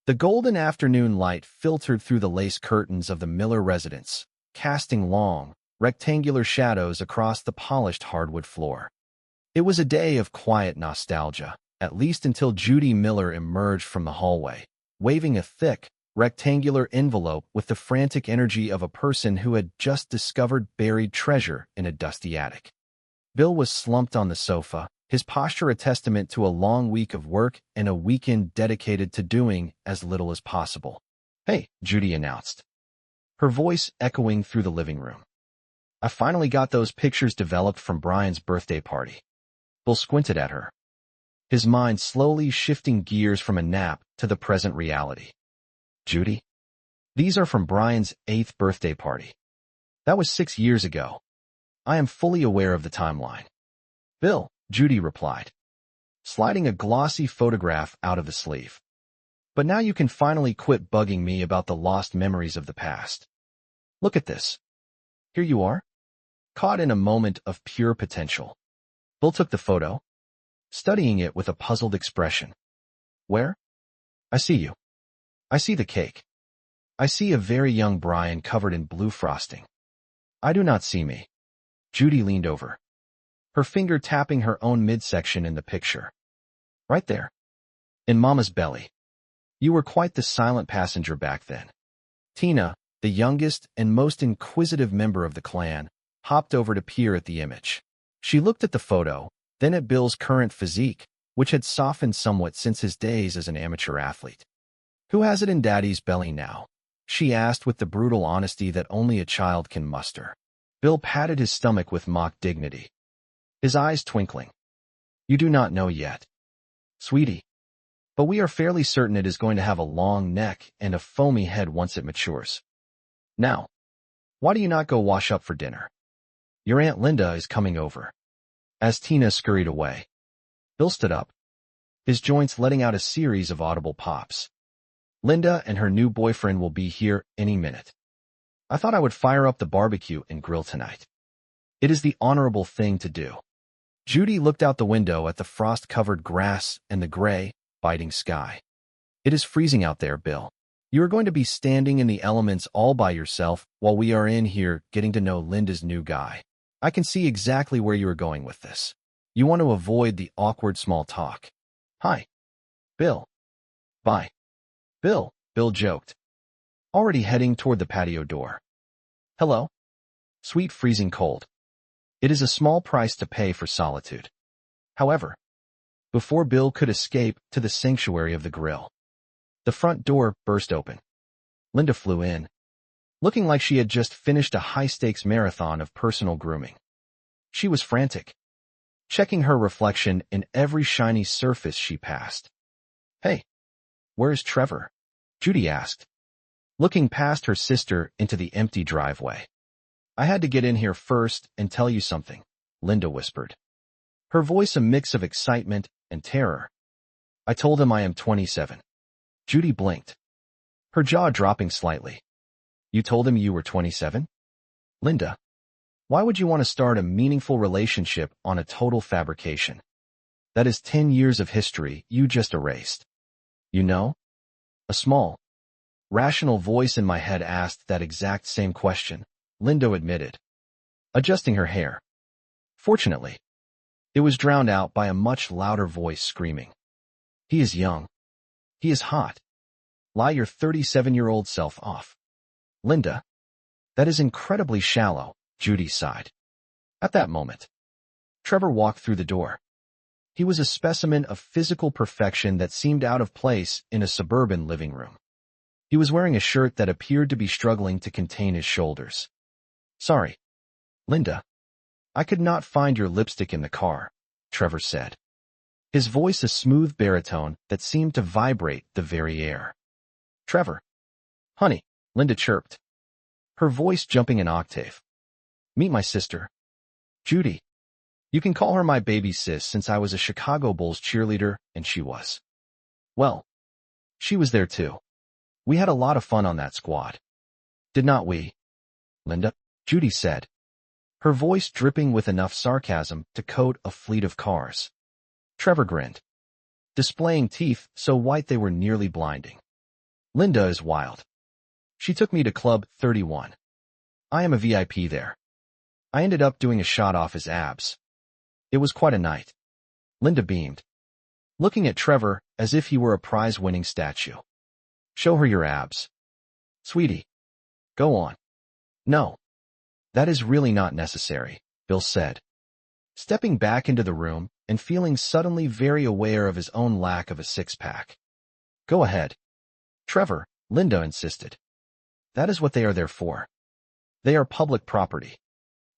The golden afternoon light filtered through the lace curtains of the Miller residence, casting long, rectangular shadows across the polished hardwood floor. It was a day of quiet nostalgia, at least until Judy Miller emerged from the hallway, waving a thick, rectangular envelope with the frantic energy of a person who had just discovered buried treasure in a dusty attic. Bill was slumped on the sofa, his posture a testament to a long week of work and a weekend dedicated to doing as little as possible. "Hey," Judy announced, her voice echoing through the living room. "I finally got those pictures developed from Brian's birthday party." Bill squinted at her, his mind slowly shifting gears from a nap to the present reality. "Judy, these are from Brian's 8th birthday party. That was 6 years ago. I am fully aware of the timeline." "Bill," Judy replied, sliding a glossy photograph out of the sleeve. "But now you can finally quit bugging me about the lost memories of the past. Look at this. Here you are, caught in a moment of pure potential." Bill took the photo, studying it with a puzzled expression. "Where? I see you. I see the cake. I see a very young Brian covered in blue frosting. I do not see me." Judy leaned over, her finger tapping her own midsection in the picture. "Right there. In Mama's belly. You were quite the silent passenger back then." Tina, the youngest and most inquisitive member of the clan, hopped over to peer at the image. She looked at the photo, then at Bill's current physique, which had softened somewhat since his days as an amateur athlete. "Who has it in Daddy's belly now?" she asked with the brutal honesty that only a child can muster. Bill patted his stomach with mock dignity, his eyes twinkling. "You do not know yet, sweetie. But we are fairly certain it is going to have a long neck and a foamy head once it matures. Now, why do you not go wash up for dinner? Your Aunt Linda is coming over." As Tina scurried away, Bill stood up, his joints letting out a series of audible pops. "Linda and her new boyfriend will be here any minute. I thought I would fire up the barbecue and grill tonight. It is the honorable thing to do." Judy looked out the window at the frost-covered grass and the gray, biting sky. "It is freezing out there, Bill. You are going to be standing in the elements all by yourself while we are in here getting to know Linda's new guy. I can see exactly where you are going with this. You want to avoid the awkward small talk." "Hi, Bill." "Bye, Bill," Bill joked, already heading toward the patio door. "Hello." Sweet freezing cold. It is a small price to pay for solitude. However, before Bill could escape to the sanctuary of the grill, the front door burst open. Linda flew in, looking like she had just finished a high-stakes marathon of personal grooming. She was frantic, checking her reflection in every shiny surface she passed. "Hey, where is Trevor?" Judy asked, looking past her sister into the empty driveway. "I had to get in here first and tell you something," Linda whispered, her voice a mix of excitement and terror. "I told him I am 27. Judy blinked, her jaw dropping slightly. "You told him you were 27? Linda, why would you want to start a meaningful relationship on a total fabrication? That is 10 years of history you just erased." "You know?" A small, rational voice in my head asked that exact same question, Linda admitted, adjusting her hair. Fortunately, it was drowned out by a much louder voice screaming, "He is young. He is hot. Lie your 37-year-old self off." "Linda, that is incredibly shallow," Judy sighed. At that moment, Trevor walked through the door. He was a specimen of physical perfection that seemed out of place in a suburban living room. He was wearing a shirt that appeared to be struggling to contain his shoulders. "Sorry, Linda, I could not find your lipstick in the car," Trevor said, his voice a smooth baritone that seemed to vibrate the very air. "Trevor, honey," Linda chirped, her voice jumping an octave. "Meet my sister, Judy. You can call her my baby sis since I was a Chicago Bulls cheerleader and she was. Well, she was there too. We had a lot of fun on that squad. Did not we, Linda?" Judy said, her voice dripping with enough sarcasm to coat a fleet of cars. Trevor grinned, displaying teeth so white they were nearly blinding. Linda is wild. She took me to Club 31. I am a VIP there. I ended up doing a shot off his abs. It was quite a night. Linda beamed, looking at Trevor as if he were a prize-winning statue. Show her your abs. Sweetie. Go on. No. That is really not necessary, Bill said, stepping back into the room and feeling suddenly very aware of his own lack of a six-pack. Go ahead. Trevor, Linda insisted. That is what they are there for. They are public property.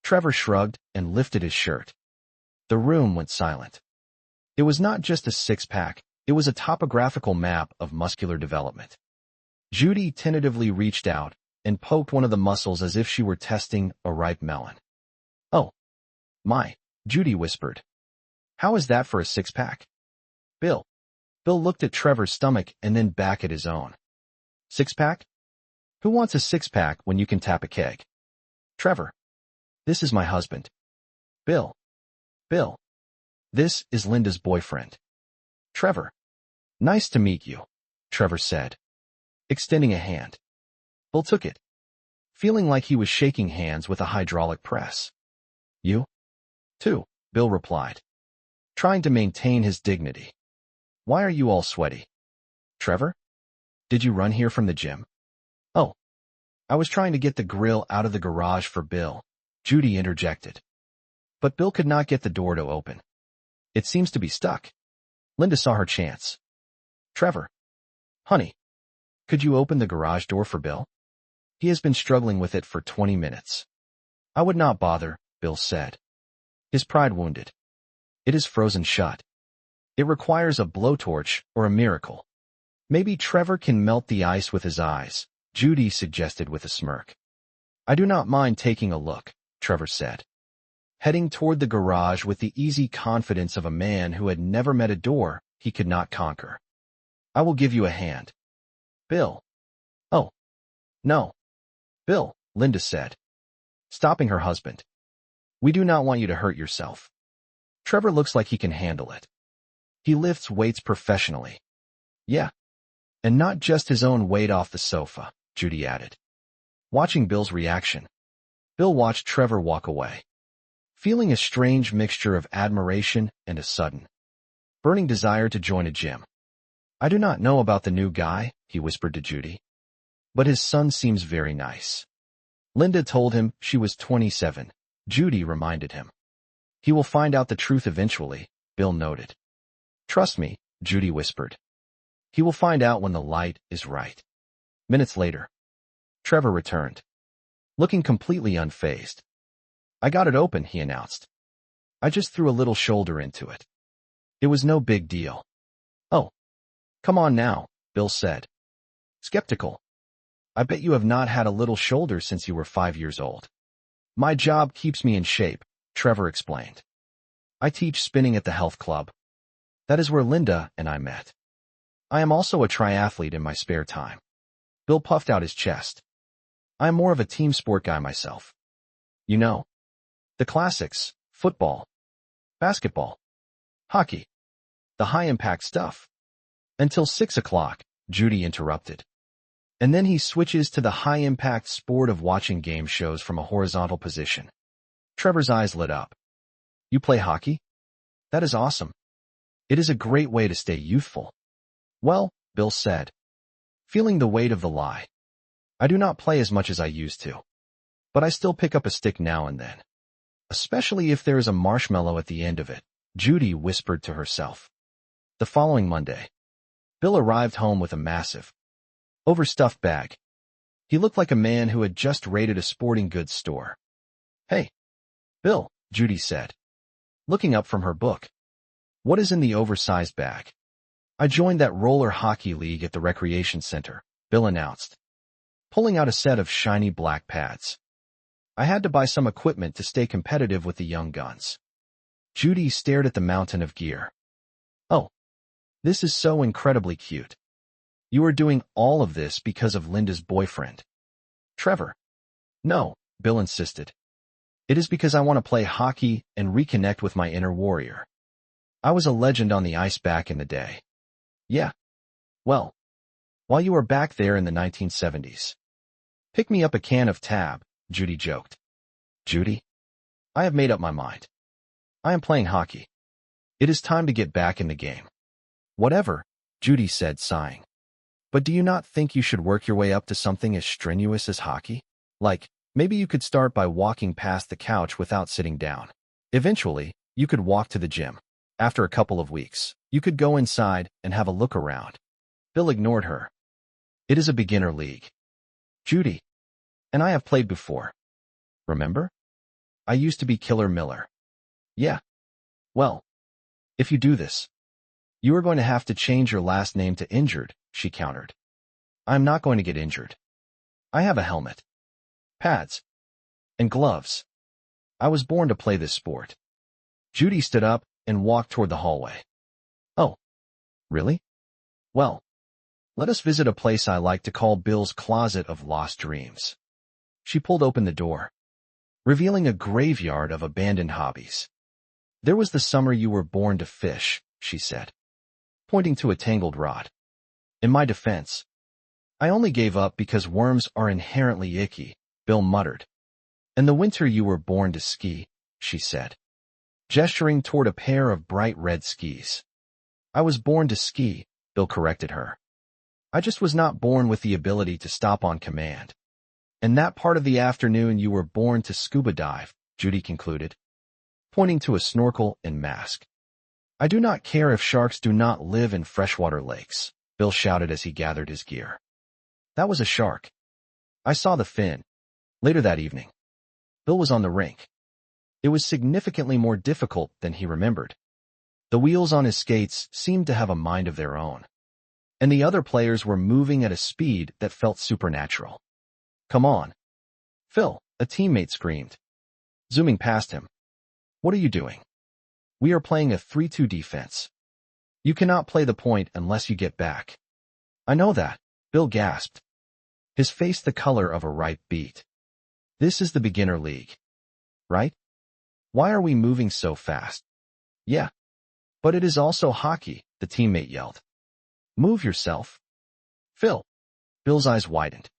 Trevor shrugged and lifted his shirt. The room went silent. It was not just a six-pack, it was a topographical map of muscular development. Judy tentatively reached out and poked one of the muscles as if she were testing a ripe melon. Oh. My, Judy whispered. How is that for a six-pack? Bill. Bill looked at Trevor's stomach and then back at his own. Six-pack? Who wants a six-pack when you can tap a keg? Trevor. This is my husband. Bill. Bill. This is Linda's boyfriend. Trevor. Nice to meet you, Trevor said, extending a hand. Bill took it, feeling like he was shaking hands with a hydraulic press. You? Too, Bill replied, trying to maintain his dignity. Why are you all sweaty? Trevor? Did you run here from the gym? Oh. I was trying to get the grill out of the garage for Bill, Judy interjected. But Bill could not get the door to open. It seems to be stuck. Linda saw her chance. Trevor. Honey. Could you open the garage door for Bill? He has been struggling with it for 20 minutes. I would not bother, Bill said, his pride wounded. It is frozen shut. It requires a blowtorch or a miracle. Maybe Trevor can melt the ice with his eyes, Judy suggested with a smirk. I do not mind taking a look, Trevor said, heading toward the garage with the easy confidence of a man who had never met a door he could not conquer. I will give you a hand. Bill. Oh. No. Bill, Linda said, stopping her husband. We do not want you to hurt yourself. Trevor looks like he can handle it. He lifts weights professionally. Yeah. And not just his own weight off the sofa, Judy added. Watching Bill's reaction, Bill watched Trevor walk away, feeling a strange mixture of admiration and a sudden, burning desire to join a gym. I do not know about the new guy, he whispered to Judy, but his son seems very nice. Linda told him she was 27. Judy reminded him. He will find out the truth eventually, Bill noted. Trust me, Judy whispered. He will find out when the light is right. Minutes later, Trevor returned, looking completely unfazed. I got it open, he announced. I just threw a little shoulder into it. It was no big deal. Oh. Come on now, Bill said, skeptical. I bet you have not had a little shoulder since you were 5 years old. My job keeps me in shape, Trevor explained. I teach spinning at the health club. That is where Linda and I met. I am also a triathlete in my spare time. Bill puffed out his chest. I am more of a team sport guy myself. You know, the classics, football, basketball, hockey, the high-impact stuff. Until 6 o'clock, Judy interrupted. And then he switches to the high-impact sport of watching game shows from a horizontal position. Trevor's eyes lit up. You play hockey? That is awesome. It is a great way to stay youthful. Well, Bill said, feeling the weight of the lie. I do not play as much as I used to, but I still pick up a stick now and then. Especially if there is a marshmallow at the end of it, Judy whispered to herself. The following Monday, Bill arrived home with a massive, overstuffed bag. He looked like a man who had just raided a sporting goods store. Hey, Bill, Judy said, looking up from her book. What is in the oversized bag? I joined that roller hockey league at the recreation center, Bill announced, pulling out a set of shiny black pads. I had to buy some equipment to stay competitive with the young guns. Judy stared at the mountain of gear. Oh, this is so incredibly cute. You are doing all of this because of Linda's boyfriend. Trevor. No, Bill insisted. It is because I want to play hockey and reconnect with my inner warrior. I was a legend on the ice back in the day. Yeah. Well, while you were back there in the 1970s. Pick me up a can of Tab, Judy joked. Judy? I have made up my mind. I am playing hockey. It is time to get back in the game. Whatever, Judy said, sighing. But do you not think you should work your way up to something as strenuous as hockey? Like, maybe you could start by walking past the couch without sitting down. Eventually, you could walk to the gym. After a couple of weeks, you could go inside and have a look around. Bill ignored her. It is a beginner league. Judy. And I have played before. Remember? I used to be Killer Miller. Yeah. Well, if you do this, you are going to have to change your last name to Injured, she countered. I'm not going to get injured. I have a helmet, pads, and gloves. I was born to play this sport. Judy stood up and walked toward the hallway. Oh, really? Well, let us visit a place I like to call Bill's Closet of Lost Dreams. She pulled open the door, revealing a graveyard of abandoned hobbies. There was the summer you were born to fish, she said, pointing to a tangled rod. In my defense, I only gave up because worms are inherently icky, Bill muttered. And the winter you were born to ski, she said, gesturing toward a pair of bright red skis. I was born to ski, Bill corrected her. I just was not born with the ability to stop on command. And that part of the afternoon you were born to scuba dive, Judy concluded, pointing to a snorkel and mask. I do not care if sharks do not live in freshwater lakes, Bill shouted as he gathered his gear. That was a shark. I saw the fin. Later that evening, Bill was on the rink. It was significantly more difficult than he remembered. The wheels on his skates seemed to have a mind of their own, and the other players were moving at a speed that felt supernatural. Come on. Phil, a teammate screamed, zooming past him. What are you doing? We are playing a 3-2 defense. You cannot play the point unless you get back. I know that, Bill gasped, his face the color of a ripe beet. This is the beginner league, right? Why are we moving so fast? Yeah, but it is also hockey, the teammate yelled. Move yourself. Phil. Bill's eyes widened.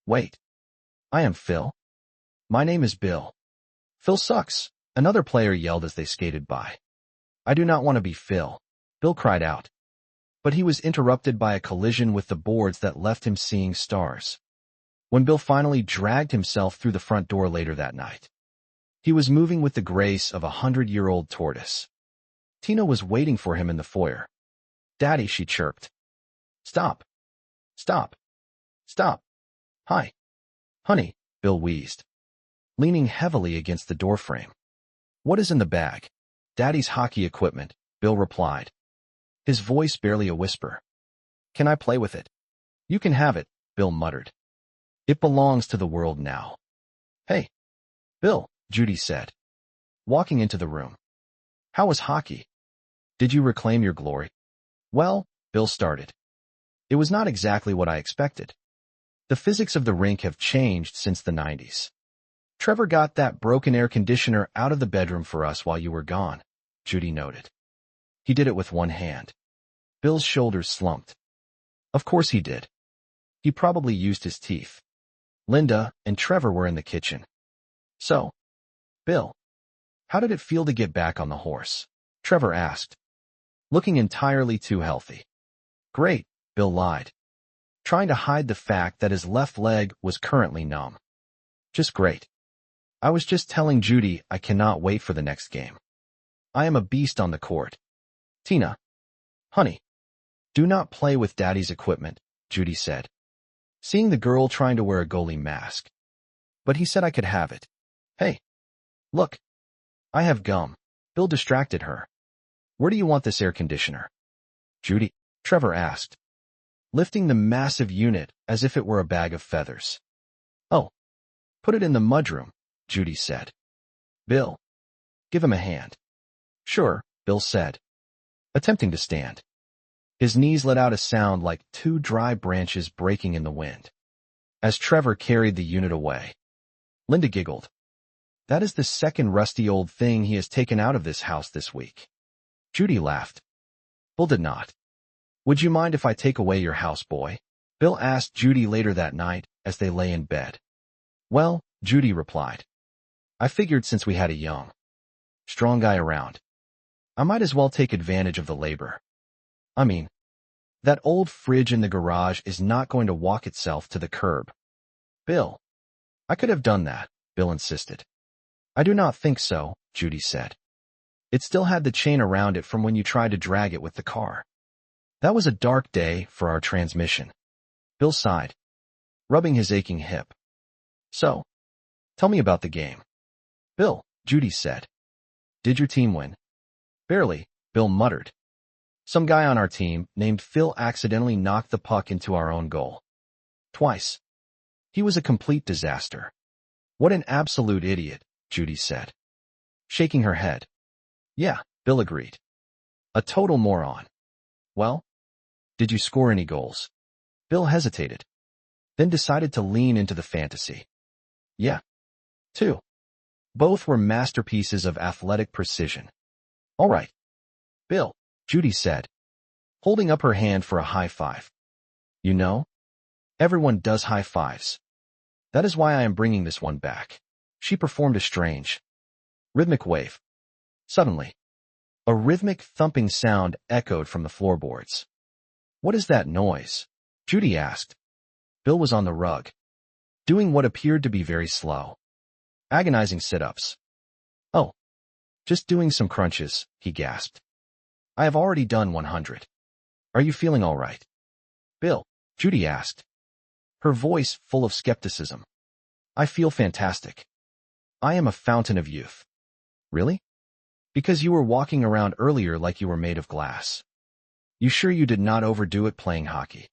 Wait. I am Phil. My name is Bill. Phil sucks, another player yelled as they skated by. I do not want to be Phil, Bill cried out. But he was interrupted by a collision with the boards that left him seeing stars. When Bill finally dragged himself through the front door later that night, he was moving with the grace of a 100-year-old tortoise. Tina was waiting for him in the foyer. Daddy, she chirped. Stop. Stop. Stop. Hi. Honey, Bill wheezed, leaning heavily against the doorframe. What is in the bag? Daddy's hockey equipment, Bill replied, his voice barely a whisper. Can I play with it? You can have it, Bill muttered. It belongs to the world now. Hey. Bill, Judy said, walking into the room. How was hockey? Did you reclaim your glory? Well, Bill started. It was not exactly what I expected. The physics of the rink have changed since the 90s. Trevor got that broken air conditioner out of the bedroom for us while you were gone, Judy noted. He did it with one hand. Bill's shoulders slumped. Of course he did. He probably used his teeth. Linda and Trevor were in the kitchen. So, Bill, how did it feel to get back on the horse? Trevor asked, looking entirely too healthy. Great, Bill lied, trying to hide the fact that his left leg was currently numb. Just great. I was just telling Judy I cannot wait for the next game. I am a beast on the court. Tina. Honey. Do not play with Daddy's equipment, Judy said, seeing the girl trying to wear a goalie mask. But he said I could have it. Hey. Look. I have gum. Bill distracted her. Where do you want this air conditioner? Judy, Trevor asked, lifting the massive unit as if it were a bag of feathers. Oh. Put it in the mudroom, Judy said. Bill. Give him a hand. Sure, Bill said, attempting to stand. His knees let out a sound like two dry branches breaking in the wind, as Trevor carried the unit away. Linda giggled. That is the second rusty old thing he has taken out of this house this week. Judy laughed. Bill did not. Would you mind if I take away your houseboy? Bill asked Judy later that night as they lay in bed. Well, Judy replied, I figured since we had a young, strong guy around, I might as well take advantage of the labor. I mean, that old fridge in the garage is not going to walk itself to the curb. Bill, I could have done that, Bill insisted. I do not think so, Judy said. It still had the chain around it from when you tried to drag it with the car. That was a dark day for our transmission. Bill sighed, rubbing his aching hip. So, tell me about the game. Bill, Judy said. Did your team win? Barely, Bill muttered. Some guy on our team named Phil accidentally knocked the puck into our own goal. Twice. He was a complete disaster. What an absolute idiot, Judy said, shaking her head. Yeah, Bill agreed. A total moron. Well, did you score any goals? Bill hesitated, then decided to lean into the fantasy. Yeah. 2. Both were masterpieces of athletic precision. All right. Bill, Judy said, holding up her hand for a high five. You know, everyone does high fives. That is why I am bringing this one back. She performed a strange, rhythmic wave. Suddenly, a rhythmic thumping sound echoed from the floorboards. What is that noise? Judy asked. Bill was on the rug, doing what appeared to be very slow, agonizing sit-ups. Oh, just doing some crunches, he gasped. I have already done 100. Are you feeling all right? Bill, Judy asked, her voice full of skepticism. I feel fantastic. I am a fountain of youth. Really? Because you were walking around earlier like you were made of glass. You sure you did not overdo it playing hockey?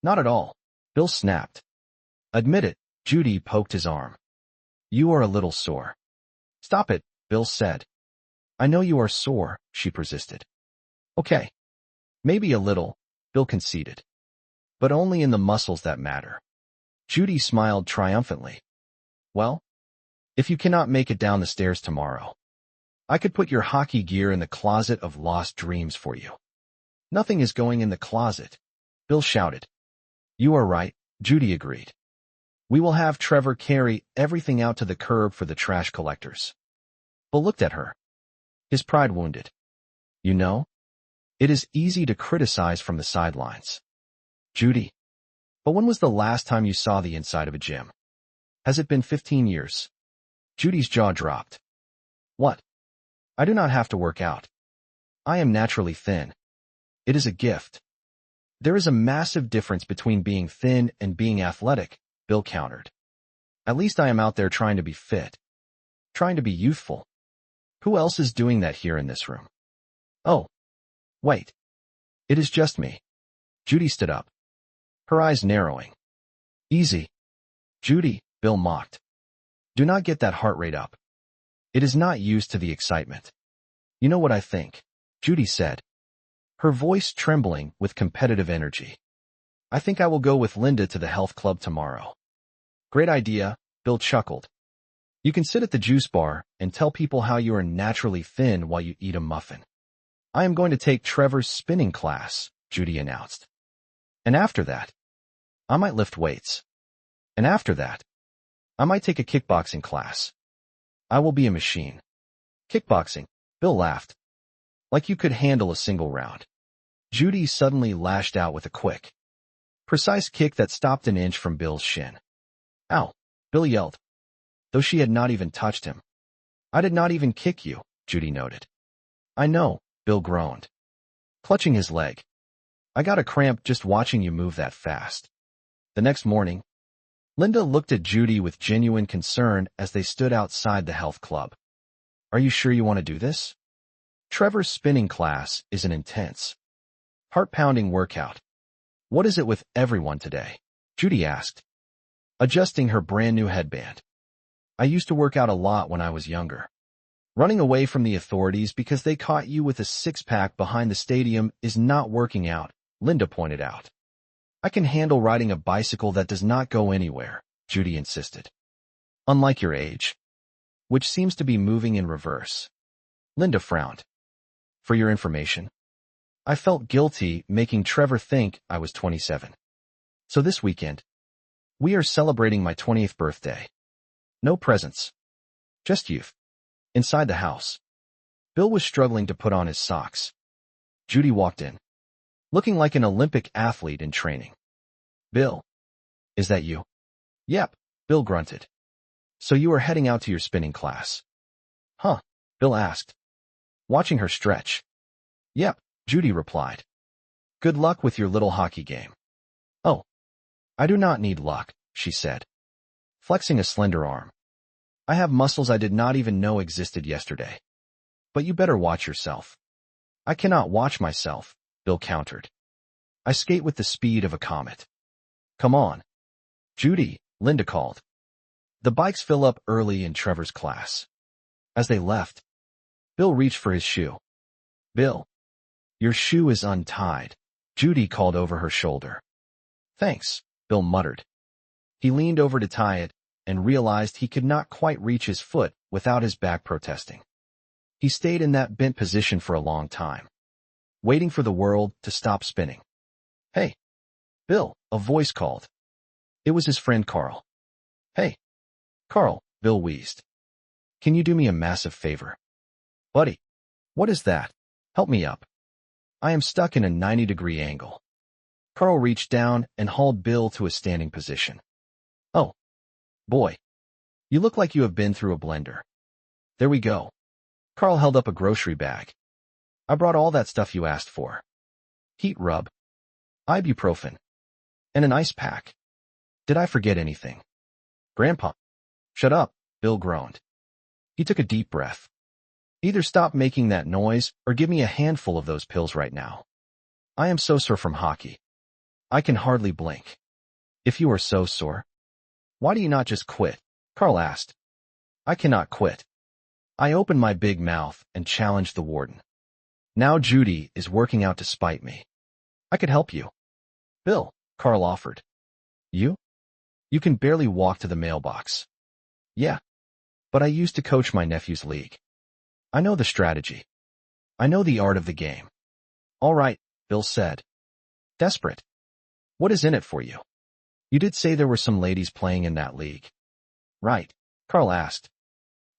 Not at all, Bill snapped. Admit it, Judy poked his arm. You are a little sore. Stop it, Bill said. I know you are sore, she persisted. Okay. Maybe a little, Bill conceded. But only in the muscles that matter. Judy smiled triumphantly. Well, if you cannot make it down the stairs tomorrow, I could put your hockey gear in the closet of lost dreams for you. Nothing is going in the closet, Bill shouted. You are right, Judy agreed. We will have Trevor carry everything out to the curb for the trash collectors. Bill looked at her, his pride wounded. You know, it is easy to criticize from the sidelines. Judy, but when was the last time you saw the inside of a gym? Has it been 15 years? Judy's jaw dropped. What? I do not have to work out. I am naturally thin. It is a gift. There is a massive difference between being thin and being athletic, Bill countered. At least I am out there trying to be fit. Trying to be youthful. Who else is doing that here in this room? Oh. Wait. It is just me. Judy stood up, her eyes narrowing. Easy. Judy, Bill mocked. Do not get that heart rate up. It is not used to the excitement. You know what I think? Judy said, her voice trembling with competitive energy. I think I will go with Linda to the health club tomorrow. Great idea, Bill chuckled. You can sit at the juice bar and tell people how you are naturally thin while you eat a muffin. I am going to take Trevor's spinning class, Judy announced. And after that, I might lift weights. And after that, I might take a kickboxing class. I will be a machine. Kickboxing, Bill laughed. Like you could handle a single round. Judy suddenly lashed out with a quick, precise kick that stopped an inch from Bill's shin. Ow, Bill yelled, though she had not even touched him. I did not even kick you, Judy noted. I know, Bill groaned, clutching his leg. I got a cramp just watching you move that fast. The next morning, Linda looked at Judy with genuine concern as they stood outside the health club. Are you sure you want to do this? Trevor's spinning class is an intense, heart-pounding workout. What is it with everyone today? Judy asked, adjusting her brand-new headband. I used to work out a lot when I was younger. Running away from the authorities because they caught you with a six-pack behind the stadium is not working out, Linda pointed out. I can handle riding a bicycle that does not go anywhere, Judy insisted. Unlike your age, which seems to be moving in reverse. Linda frowned. For your information, I felt guilty making Trevor think I was 27. So this weekend, we are celebrating my 20th birthday. No presents. Just youth. Inside the house, Bill was struggling to put on his socks. Judy walked in, looking like an Olympic athlete in training. Bill, is that you? Yep, Bill grunted. So you are heading out to your spinning class? Huh, Bill asked, watching her stretch. Yep, Judy replied. Good luck with your little hockey game. Oh, I do not need luck, she said, flexing a slender arm. I have muscles I did not even know existed yesterday. But you better watch yourself. I cannot watch myself, Bill countered. I skate with the speed of a comet. Come on. Judy, Linda called. The bikes fill up early in Trevor's class. As they left, Bill reached for his shoe. Bill, your shoe is untied, Judy called over her shoulder. Thanks, Bill muttered. He leaned over to tie it and realized he could not quite reach his foot without his back protesting. He stayed in that bent position for a long time, waiting for the world to stop spinning. Hey, Bill, a voice called. It was his friend Carl. Hey, Carl, Bill wheezed. Can you do me a massive favor? Buddy, what is that? Help me up. I am stuck in a 90-degree angle. Carl reached down and hauled Bill to a standing position. Oh, boy. You look like you have been through a blender. There we go. Carl held up a grocery bag. I brought all that stuff you asked for. Heat rub, ibuprofen, and an ice pack. Did I forget anything? Grandpa. Shut up, Bill groaned. He took a deep breath. Either stop making that noise or give me a handful of those pills right now. I am so sore from hockey. I can hardly blink. If you are so sore, why do you not just quit? Carl asked. I cannot quit. I opened my big mouth and challenged the warden. Now Judy is working out to spite me. I could help you. Bill, Carl offered. You? You can barely walk to the mailbox. Yeah, but I used to coach my nephew's league. I know the strategy. I know the art of the game. All right, Bill said. Desperate. What is in it for you? You did say there were some ladies playing in that league. Right, Carl asked,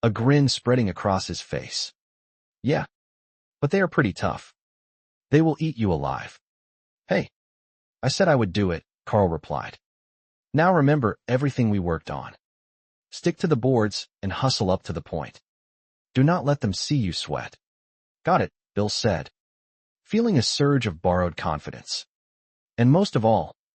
a grin spreading across his face. Yeah, but they are pretty tough. They will eat you alive. Hey, I said I would do it, Carl replied. Now remember everything we worked on. Stick to the boards and hustle up to the point. Do not let them see you sweat. Got it, Bill said, feeling a surge of borrowed confidence. And most of all,